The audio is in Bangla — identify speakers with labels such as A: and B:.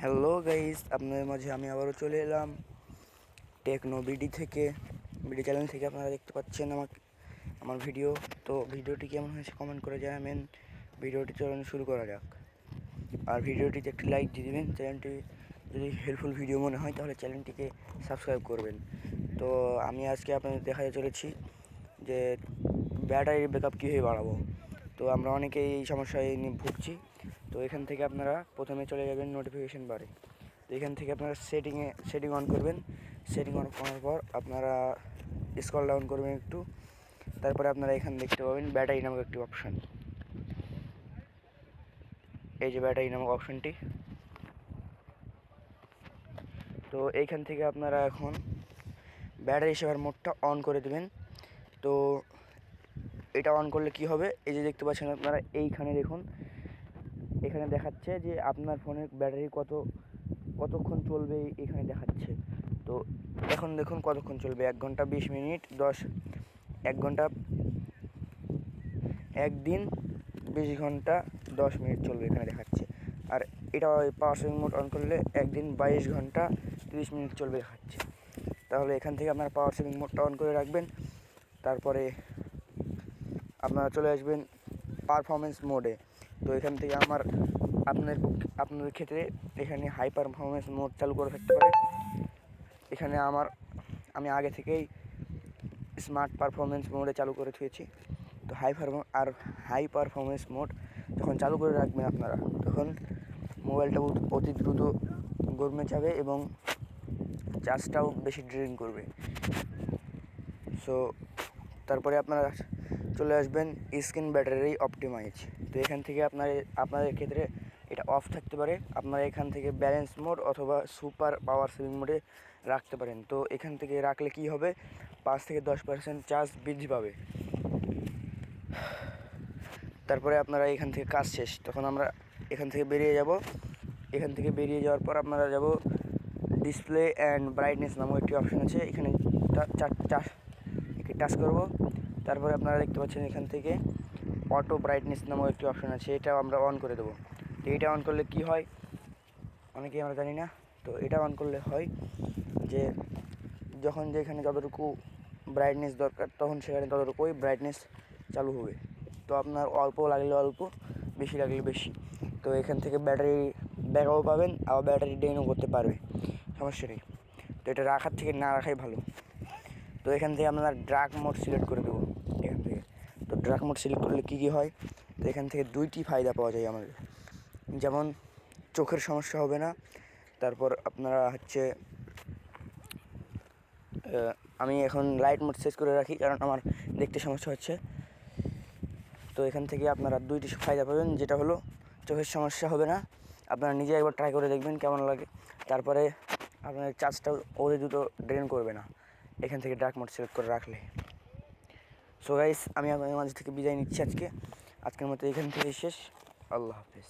A: হ্যালো গাইস, আপনাদের মাঝে আমি আবারও চলে এলাম টেকনো বিডি থেকে, বিডি চ্যানেল থেকে। আপনারা দেখতে পাচ্ছেন আমার ভিডিও। তো ভিডিওটি কেমন হয়েছে কমেন্ট করে জানাবেন। ভিডিওটি চলুন শুরু করা যাক। আর ভিডিওটিতে একটি লাইক দিয়ে দেবেন। চ্যানেলটি যদি হেল্পফুল ভিডিও মনে হয় তাহলে চ্যানেলটিকে সাবস্ক্রাইব করবেন। তো আমি আজকে আপনাদের দেখাতে চলেছি যে ব্যাটারির ব্যাকআপ কীভাবে বাড়াবো। তো আমরা অনেকেই এই সমস্যায় নিয়ে ভুগছি। তো এখান থেকে আপনারা প্রথমে চলে যাবেন নোটিফিকেশন বারে। তো এখান থেকে আপনারা সেটিং অন করবেন। সেটিং অন করার পর আপনারা স্ক্রল ডাউন করবেন একটু। তারপরে আপনারা এখানে দেখতে পাবেন ব্যাটারি নামক একটি অপশান। এই যে ব্যাটারি নামক অপশানটি। তো এইখান থেকে আপনারা এখন ব্যাটারি সেভার মোডটা অন করে দেবেন। তো এটা অন করলে কি হবে, এই যে দেখতে পাচ্ছেন আপনারা এইখানে দেখুন, এখানে দেখাচ্ছে যে আপনার ফোনের ব্যাটারি কতক্ষণ চলবে এখানে দেখাচ্ছে। তো এখন দেখুন কতক্ষণ চলবে, 1 ঘন্টা 20 মিনিট 1 ঘন্টা 1 দিন 20 ঘন্টা 10 মিনিট চলবে এখানে দেখাচ্ছে। আর এটা পাওয়ার সেভিং মোড অন করলে 1 দিন 22 ঘন্টা 30 মিনিট চলবে দেখাচ্ছে। তাহলে এখান থেকে আপনারা পাওয়ার সেভিং মোডটা অন করে রাখবেন। তারপরে আপনারা চলে আসবেন পারফরমেন্স মোডে। তো এখান থেকে আপনাদের ক্ষেত্রে এখানে হাই পারফরমেন্স মোড চালু করে থাকতে পারে। এখানে আমি আগে থেকেই স্মার্ট পারফরমেন্স মোডে চালু করে থুয়েছি। তো হাই পারফরমেন্স মোড যখন চালু করে রাখবেন আপনারা, তখন মোবাইলটা অতি দ্রুত গরমে যাবে এবং চার্জটাও বেশি ড্রেন করবে। সো তারপরে আপনারা চলে আসবেন স্ক্রিন ব্যাটারি অপটিমাইজ। তো এখান থেকে আপনাদের ক্ষেত্রে এটা অফ থাকতে পারে। আপনারা এখান থেকে ব্যালেন্স মোড অথবা সুপার পাওয়ার সেভিং মোডে রাখতে পারেন। তো এখান থেকে রাখলে কি হবে, 5 থেকে 10% চার্জ বৃদ্ধি পাবে। তারপরে আপনারা এখান থেকে কাজ শেষ, তখন আমরা এখান থেকে বেরিয়ে যাব। এখান থেকে বেরিয়ে যাওয়ার পর আপনারা যাব ডিসপ্লে অ্যান্ড ব্রাইটনেস নামক একটি অপশান আছে, এখানে টাচ করব। তারপরে আপনারা দেখতে পাচ্ছেন এখান থেকে অটো ব্রাইটনেস নামক একটি অপশান আছে, এটাও আমরা অন করে দেবো। তো এটা অন করলে কি হয় অনেকেই আমরা জানি না। তো এটা অন করলে হয় যে যখন যেখানে যতটুকু ব্রাইটনেস দরকার তখন সেখানে ততটুকুই ব্রাইটনেস চালু হবে। তো আপনার অল্প লাগলে অল্প, বেশি লাগলে বেশি। তো এখান থেকে ব্যাটারি ব্যাকআপও পাবেন, আবার ব্যাটারি ড্রেনও করতে পারবে, সমস্যা নেই। তো এটা রাখার থেকে না রাখাই ভালো। তো এখান থেকে আমরা ডার্ক মোড সিলেক্ট করে দেবো এখান থেকে। তো ডার্ক মোড সিলেক্ট করলে কী কী হয়, তো এখান থেকে 2টি ফায়দা পাওয়া যায় আমাদের। যেমন চোখের সমস্যা হবে না। তারপর আপনারা আমি এখন লাইট মোড সেট করে রাখি, কারণ আমার দেখতে সমস্যা হচ্ছে। তো এখান থেকে আপনারা 2টি ফায়দা পাবেন, যেটা হলো চোখের সমস্যা হবে না। আপনারা নিজে একবার ট্রাই করে দেখবেন কেমন লাগে। তারপরে আপনার চার্জটাও অতি দ্রুত ড্রেন করবে না এখান থেকে ডার্ক মোড সিলেক্ট করে রাখলে। সো গাইস, আমি আপনাদের মাঝে থেকে বিদায় নিচ্ছি আজকের মতো এখান থেকে শেষ। আল্লাহ হাফেজ।